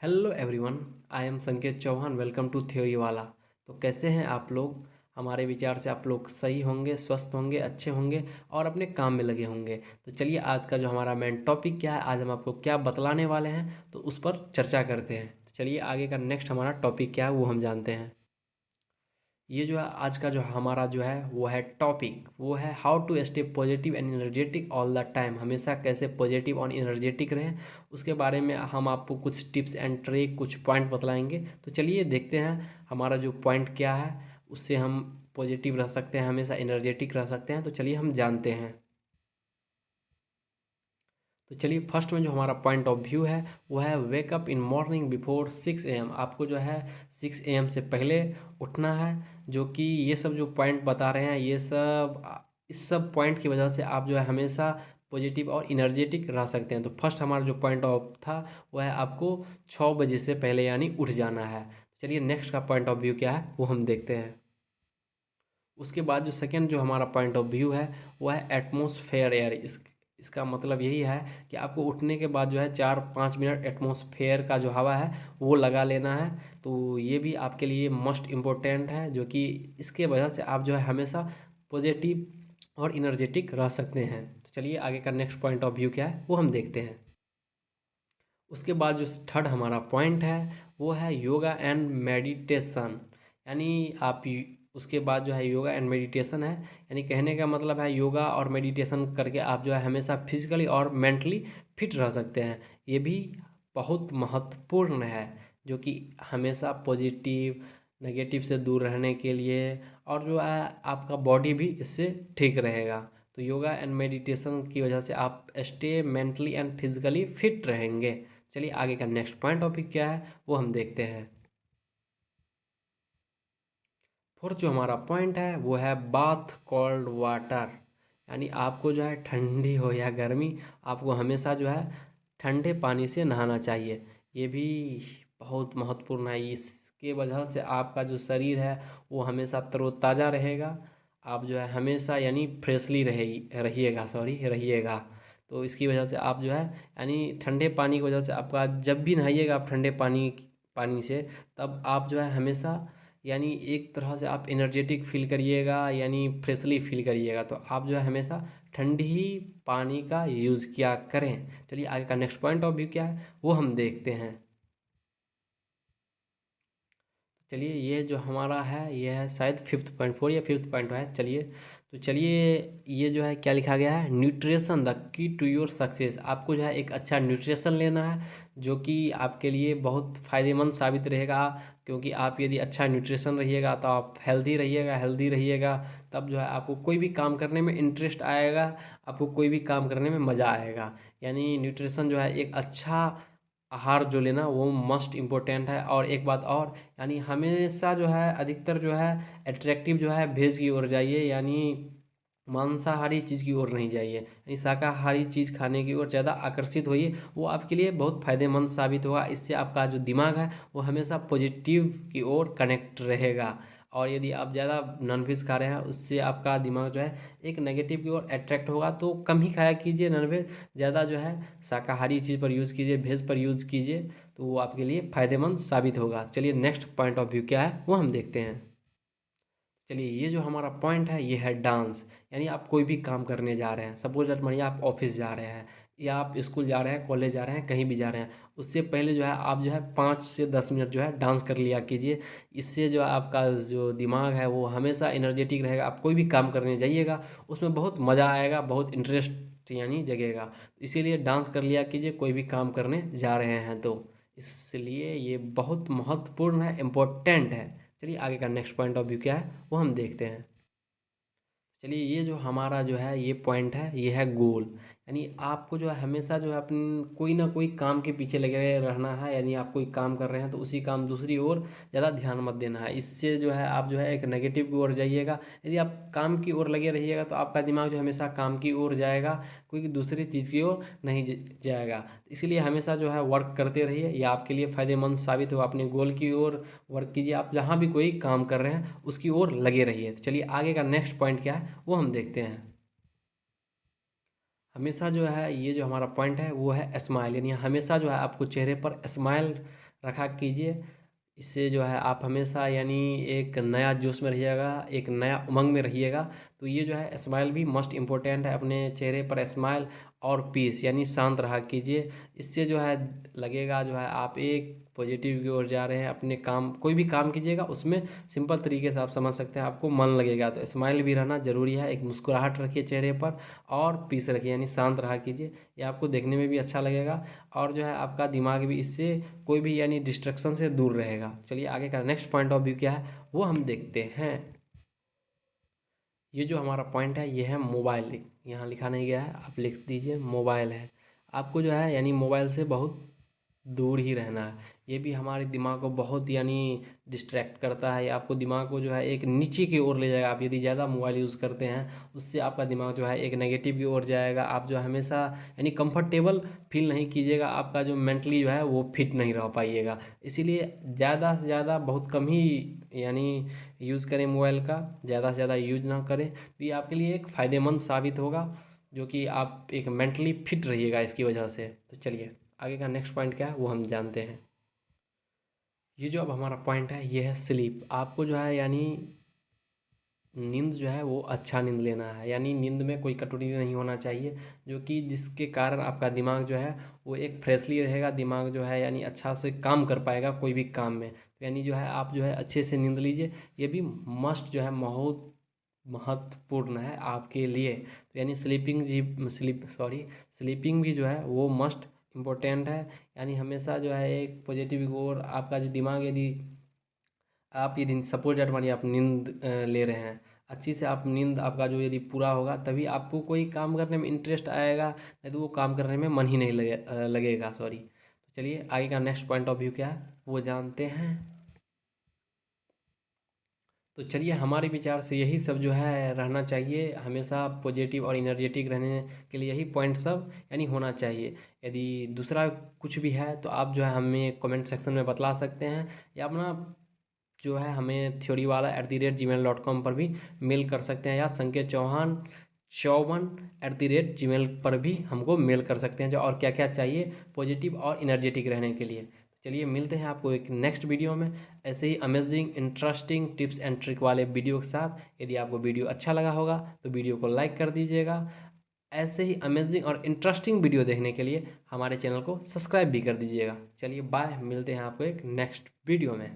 Hello everyone. I am संकेत Chauhan. Welcome to theory वाला। तो कैसे हैं आप लोग? हमारे विचार से आप लोग सही होंगे, स्वस्थ होंगे, अच्छे होंगे और अपने काम में लगे होंगे। तो चलिए आज का जो हमारा मेन टॉपिक क्या है, आज हम आपको क्या बतलाने वाले हैं तो उस पर चर्चा करते हैं। तो चलिए आगे का नेक्स्ट हमारा टॉपिक क्या है वो हम जानते हैं। ये जो है आज का जो हमारा जो है वो है टॉपिक, वो है how to stay positive and energetic all the time. हमेशा कैसे पॉजिटिव और एनर्जेटिक रहें, उसके बारे में हम आपको कुछ टिप्स एंड ट्रिक, कुछ पॉइंट बतलाएंगे। तो चलिए देखते हैं हमारा जो पॉइंट क्या है, उससे हम पॉजिटिव रह सकते हैं, हमेशा एनर्जेटिक रह सकते हैं। तो चलिए हम जानते हैं। तो चलिए फर्स्ट में जो हमारा पॉइंट ऑफ व्यू है वो है wake up in morning before 6 AM। आपको जो है 6 AM से पहले उठना है। जो कि ये सब जो पॉइंट बता रहे हैं ये सब इस सब पॉइंट की वजह से आप जो है हमेशा पॉजिटिव और इनर्जेटिक रह सकते हैं। तो फर्स्ट हमारा जो पॉइंट ऑफ था वो है आपको 6 बजे से पहले यानी उठ जाना है। चलिए नेक्स्ट का पॉइंट ऑफ व्यू क्या है वो हम देखते हैं। उसके बाद जो सेकेंड जो हमारा पॉइंट ऑफ व्यू है वो है एटमॉस्फेयर एयर। इसका मतलब यही है कि आपको उठने के बाद जो है 4-5 मिनट एटमॉस्फेयर का जो हवा है वो लगा लेना है। तो ये भी आपके लिए मोस्ट इम्पोर्टेंट है, जो कि इसके वजह से आप जो है हमेशा पॉजिटिव और इनर्जेटिक रह सकते हैं। तो चलिए आगे का नेक्स्ट पॉइंट ऑफ व्यू क्या है वो हम देखते हैं। उसके बाद जो थर्ड हमारा पॉइंट है वो है योगा एंड मेडिटेशन। यानी उसके बाद जो है योगा एंड मेडिटेशन है, यानी कहने का मतलब है योगा और मेडिटेशन करके आप जो है हमेशा फिजिकली और मेंटली फिट रह सकते हैं। ये भी बहुत महत्वपूर्ण है, जो कि हमेशा पॉजिटिव नेगेटिव से दूर रहने के लिए, और जो है आपका बॉडी भी इससे ठीक रहेगा। तो योगा एंड मेडिटेशन की वजह से आप stay mentally and physically fit रहेंगे। चलिए आगे का नेक्स्ट पॉइंट टॉपिक क्या है वो हम देखते हैं। फोर्थ जो हमारा पॉइंट है वो है बाथ कोल्ड वाटर। यानी आपको जो है ठंडी हो या गर्मी, आपको हमेशा जो है ठंडे पानी से नहाना चाहिए। ये भी बहुत महत्वपूर्ण है। इसके वजह से आपका जो शरीर है वो हमेशा तरोताज़ा रहेगा। आप जो है हमेशा यानी फ्रेशली रहिएगा, सॉरी रहिएगा। तो इसकी वजह से आप जो है यानी ठंडे पानी की वजह से आपका जब भी नहाइएगा आप ठंडे पानी पानी से, तब आप जो है हमेशा यानी एक तरह से आप एनर्जेटिक फील करिएगा, यानी फ्रेशली फील करिएगा। तो आप जो है हमेशा ठंडी ही पानी का यूज़ किया करें। चलिए आगे का नेक्स्ट पॉइंट ऑफ व्यू क्या है वो हम देखते हैं। चलिए ये जो हमारा है ये है शायद फिफ्थ पॉइंट, फोर या फिफ्थ पॉइंट है। चलिए तो चलिए ये जो है क्या लिखा गया है, nutrition the key to your success. आपको जो है एक अच्छा न्यूट्रिशन लेना है, जो कि आपके लिए बहुत फ़ायदेमंद साबित रहेगा। क्योंकि आप यदि अच्छा न्यूट्रिशन रहिएगा तो आप हेल्दी रहिएगा, तब जो है आपको कोई भी काम करने में इंटरेस्ट आएगा, आपको कोई भी काम करने में मज़ा आएगा। यानी न्यूट्रिशन जो है एक अच्छा आहार जो लेना वो मस्ट इम्पोर्टेंट है। और एक बात और, यानी हमेशा जो है अधिकतर जो है अट्रैक्टिव जो है वेज की ओर जाइए, यानी मांसाहारी चीज़ की ओर नहीं जाइए, यानी शाकाहारी चीज़ खाने की ओर ज़्यादा आकर्षित होइए। वो आपके लिए बहुत फ़ायदेमंद साबित होगा। इससे आपका जो दिमाग है वो हमेशा पॉजिटिव की ओर कनेक्ट रहेगा। और यदि आप ज़्यादा नॉनवेज खा रहे हैं उससे आपका दिमाग जो है एक नेगेटिव की ओर अट्रैक्ट होगा। तो कम ही खाया कीजिए नॉनवेज, ज़्यादा जो है शाकाहारी चीज़ पर यूज़ कीजिए, वेज पर यूज़ कीजिए, तो वो आपके लिए फ़ायदेमंद साबित होगा। चलिए नेक्स्ट पॉइंट ऑफ व्यू क्या है वो हम देखते हैं। चलिए ये जो हमारा पॉइंट है ये है डांस। यानी आप कोई भी काम करने जा रहे हैं, सपोज दैट मानिए आप ऑफिस जा रहे हैं या आप स्कूल जा रहे हैं, कॉलेज जा रहे हैं, कहीं भी जा रहे हैं, उससे पहले जो है आप जो है 5 से 10 मिनट जो है डांस कर लिया कीजिए। इससे जो है आपका जो दिमाग है वो हमेशा एनर्जेटिक रहेगा। आप कोई भी काम करने जाइएगा उसमें बहुत मज़ा आएगा, बहुत इंटरेस्ट यानी जगेगा। इसीलिए डांस कर लिया कीजिए कोई भी काम करने जा रहे हैं तो। इसलिए ये बहुत महत्वपूर्ण है, इम्पोर्टेंट है। चलिए आगे का नेक्स्ट पॉइंट ऑफ व्यू क्या है वो हम देखते हैं। चलिए ये जो हमारा जो है ये पॉइंट है ये है गोल। यानी आपको जो है हमेशा जो है अपन कोई ना कोई काम के पीछे लगे रहना है। यानी आप कोई काम कर रहे हैं तो उसी काम दूसरी ओर ज़्यादा ध्यान मत देना है। इससे जो है आप जो है एक नेगेटिव की ओर जाइएगा। यदि आप काम की ओर लगे रहिएगा तो आपका दिमाग जो हमेशा काम की ओर जाएगा, कोई दूसरी चीज़ की ओर नहीं जाएगा। इसलिए हमेशा जो है वर्क करते रहिए, यह आपके लिए फ़ायदेमंद साबित होगा। अपने गोल की ओर वर्क कीजिए, आप जहाँ भी कोई काम कर रहे हैं उसकी ओर लगे रहिए। तो चलिए आगे का नेक्स्ट पॉइंट क्या है वो हम देखते हैं। हमेशा जो है ये जो हमारा पॉइंट है वो है स्माइल। यानी हमेशा जो है आपको चेहरे पर स्माइल रखा कीजिए। इससे जो है आप हमेशा यानी एक नया जोश में रहिएगा, एक नया उमंग में रहिएगा। तो ये जो है स्माइल भी मस्ट इम्पोर्टेंट है, अपने चेहरे पर स्माइल और पीस यानी शांत रहा कीजिए। इससे जो है लगेगा जो है आप एक पॉजिटिव की ओर जा रहे हैं। अपने काम, कोई भी काम कीजिएगा उसमें सिंपल तरीके से आप समझ सकते हैं, आपको मन लगेगा। तो स्माइल भी रहना ज़रूरी है, एक मुस्कुराहट रखिए चेहरे पर और पीस रखिए यानी शांत रहा कीजिए। ये आपको देखने में भी अच्छा लगेगा और जो है आपका दिमाग भी इससे कोई भी यानी डिस्ट्रक्शन से दूर रहेगा। चलिए आगे का नेक्स्ट पॉइंट ऑफ व्यू क्या है वो हम देखते हैं। ये जो हमारा पॉइंट है ये है मोबाइल। यहाँ लिखा नहीं गया है, आप लिख दीजिए मोबाइल है। आपको जो है यानी मोबाइल से बहुत दूर ही रहना है। ये भी हमारे दिमाग को बहुत यानी डिस्ट्रैक्ट करता है। ये आपको दिमाग को जो है एक नीचे की ओर ले जाएगा। आप यदि ज़्यादा मोबाइल यूज़ करते हैं उससे आपका दिमाग जो है एक नेगेटिव की ओर जाएगा। आप जो है हमेशा यानी कंफर्टेबल फील नहीं कीजिएगा। आपका जो मेंटली जो है वो फिट नहीं रह पाइएगा। इसीलिए ज़्यादा से ज़्यादा बहुत कम ही यानी यूज़ करें मोबाइल का, ज़्यादा से ज़्यादा यूज ना करें। तो ये आपके लिए एक फ़ायदेमंद साबित होगा, जो कि आप एक मेंटली फिट रहिएगा इसकी वजह से। तो चलिए आगे का नेक्स्ट पॉइंट क्या है वो हम जानते हैं। ये जो अब हमारा पॉइंट है ये है स्लीप। आपको जो है यानी नींद जो है वो अच्छा नींद लेना है, यानी नींद में कोई कटौती नहीं होना चाहिए, जो कि जिसके कारण आपका दिमाग जो है वो एक फ्रेशली रहेगा। दिमाग जो है यानी अच्छा से काम कर पाएगा कोई भी काम में। तो यानी जो है आप जो है अच्छे से नींद लीजिए। ये भी मस्ट जो है बहुत महत्वपूर्ण है आपके लिए। तो यानी स्लीपिंग भी जो है वो मस्ट इम्पोर्टेंट है। यानी हमेशा जो है एक पॉजिटिव और आपका जो दिमाग, यदि सपोज दैट मानिए आप नींद ले रहे हैं, अच्छी से आप नींद आपका जो यदि पूरा होगा तभी आपको कोई काम करने में इंटरेस्ट आएगा, नहीं तो वो काम करने में मन ही नहीं लगेगा, सॉरी। तो चलिए आगे का नेक्स्ट पॉइंट ऑफ व्यू क्या है वो जानते हैं। तो चलिए हमारे विचार से यही सब जो है रहना चाहिए। हमेशा पॉजिटिव और इनर्जेटिक रहने के लिए यही पॉइंट सब यानी होना चाहिए। यदि दूसरा कुछ भी है तो आप जो है हमें कमेंट सेक्शन में बतला सकते हैं, या अपना जो है हमें theorywala@gmail.com पर भी मेल कर सकते हैं, या संकेत चौहान 54@gmail पर भी हमको मेल कर सकते हैं, जो और क्या क्या चाहिए पॉजिटिव और इनर्जेटिक रहने के लिए। चलिए मिलते हैं आपको एक नेक्स्ट वीडियो में ऐसे ही amazing interesting tips and trick वाले वीडियो के साथ। यदि आपको वीडियो अच्छा लगा होगा तो वीडियो को लाइक कर दीजिएगा। ऐसे ही अमेजिंग और इंटरेस्टिंग वीडियो देखने के लिए हमारे चैनल को सब्सक्राइब भी कर दीजिएगा। चलिए बाय, मिलते हैं आपको एक नेक्स्ट वीडियो में।